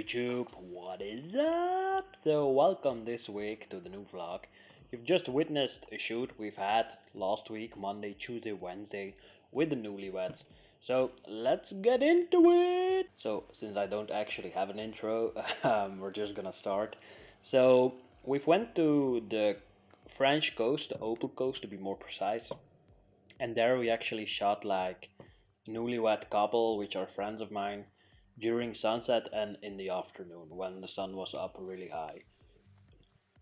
YouTube, what is up? So welcome this week to the new vlog. You've just witnessed a shoot we've had last week, Monday, Tuesday, Wednesday with the newlyweds. So let's get into it. So since I don't actually have an intro, we're just gonna start. So we've went to the French coast, the Opal coast to be more precise, and there we actually shot like newlywed couple, which are friends of mine, during sunset and in the afternoon when the sun was up really high.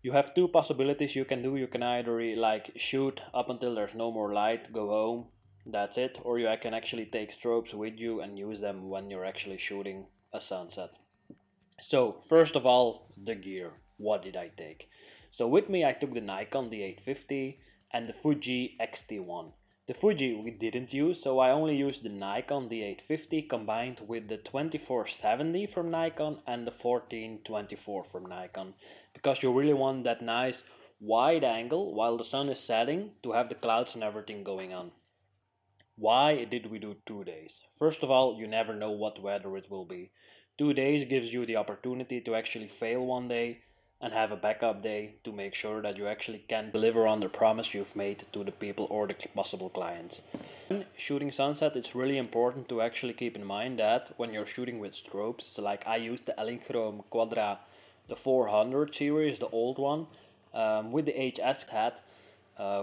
You have two possibilities you can do. You can either like shoot up until there's no more light, go home, that's it, or you can actually take strobes with you and use them when you're actually shooting a sunset. So first of all, the gear. What did I take? So with me I took the Nikon D850 and the Fuji X-T1. The Fuji we didn't use, so I only used the Nikon D850 combined with the 2470 from Nikon and the 1424 from Nikon, because you really want that nice wide angle while the sun is setting to have the clouds and everything going on. Why did we do 2 days? First of all, you never know what weather it will be. 2 days gives you the opportunity to actually fail one day and have a backup day to make sure that you actually can deliver on the promise you've made to the people or the possible clients. When shooting sunset, it's really important to actually keep in mind that when you're shooting with strobes, like I used the Elinchrom Quadra, the 400 series, the old one, with the HS hat,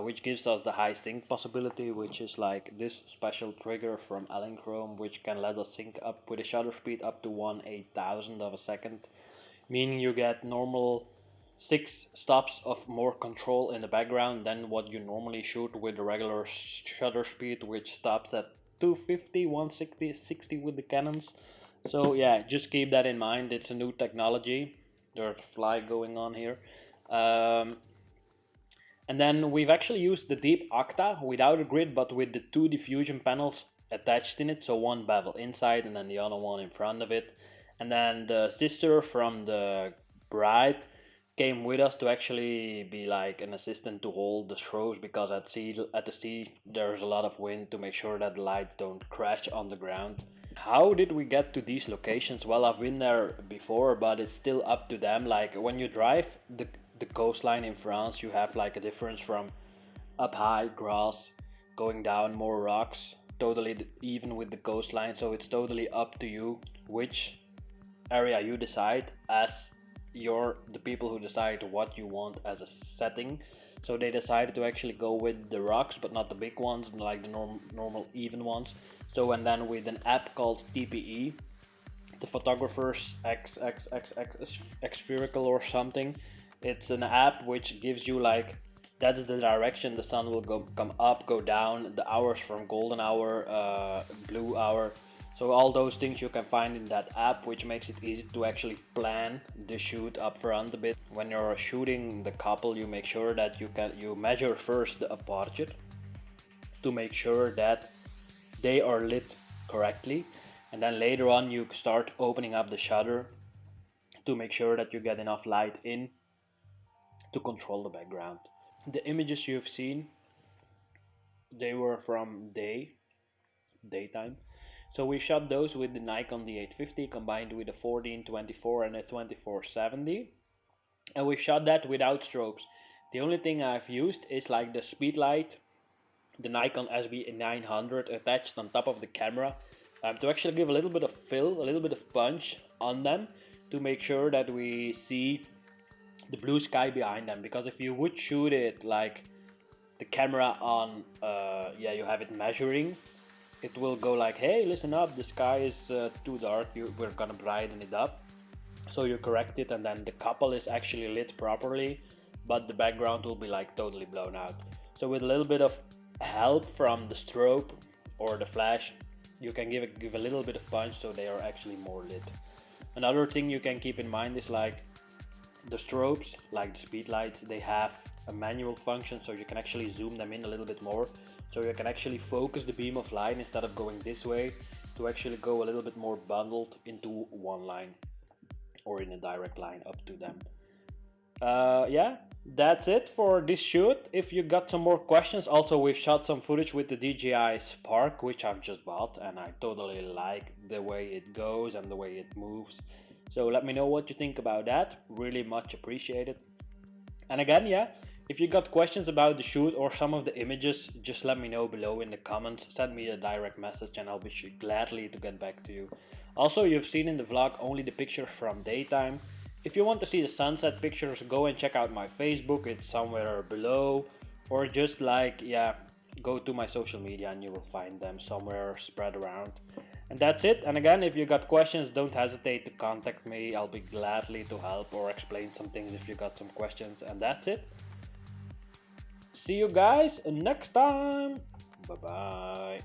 which gives us the high sync possibility, which is like this special trigger from Elinchrom, which can let us sync up with a shutter speed up to 1/8000 of a second, meaning you get normal 6 stops of more control in the background than what you normally shoot with the regular shutter speed, which stops at 250, 160, 60 with the Canons. So yeah, just keep that in mind. It's a new technology. There's a fly going on here. And then we've actually used the Deep Octa without a grid, but with the 2 diffusion panels attached in it. So one bevel inside and then the other one in front of it. And then the sister from the bride came with us to actually be like an assistant to hold the strobes, because at the sea there's a lot of wind, to make sure that the lights don't crash on the ground. How did we get to these locations? Well, I've been there before, but it's still up to them. Like when you drive the coastline in France, you have like a difference from up high grass going down more rocks, totally even with the coastline. So it's totally up to you which area you decide, as you're the people who decide what you want as a setting. So they decided to actually go with the rocks, but not the big ones, like the normal even ones. So and then with an app called TPE, the photographer's X spherical or something. It's an app which gives you like, that's the direction the sun will come up, go down, the hours from golden hour, blue hour. So all those things you can find in that app, which makes it easy to actually plan the shoot up front a bit. When you're shooting the couple, you make sure that you measure first the aperture to make sure that they are lit correctly, and then later on you start opening up the shutter to make sure that you get enough light in to control the background. The images you've seen, they were from daytime. So we shot those with the Nikon D850 combined with a 1424 and a 2470, and we shot that without strobes. The only thing I've used is like the speed light, the Nikon SB900 attached on top of the camera, to actually give a little bit of fill, a little bit of punch on them, to make sure that we see the blue sky behind them, because if you would shoot it like the camera on you have it measuring, it will go like, hey, listen up, the sky is too dark, we're gonna brighten it up. So you correct it, and then the couple is actually lit properly, but the background will be like totally blown out. So with a little bit of help from the strobe or the flash, you can give a little bit of punch so they are actually more lit. Another thing you can keep in mind is like the strobes, like the speed lights, they have a manual function, so you can actually zoom them in a little bit more, so you can actually focus the beam of light instead of going this way, to actually go a little bit more bundled into one line or in a direct line up to them. Yeah, that's it for this shoot. If you got some more questions, also we shot some footage with the DJI Spark, which I've just bought, and I totally like the way it goes and the way it moves. So let me know what you think about that, really much appreciated. And again, yeah, if you got questions about the shoot or some of the images, just let me know below in the comments, send me a direct message and I'll be gladly to get back to you. Also, you've seen in the vlog only the pictures from daytime. If you want to see the sunset pictures, go and check out my Facebook, it's somewhere below, or just like, yeah, go to my social media and you will find them somewhere spread around. And that's it. And again, if you got questions, don't hesitate to contact me, I'll be gladly to help or explain some things if you got some questions. And that's it. See you guys next time. Bye bye.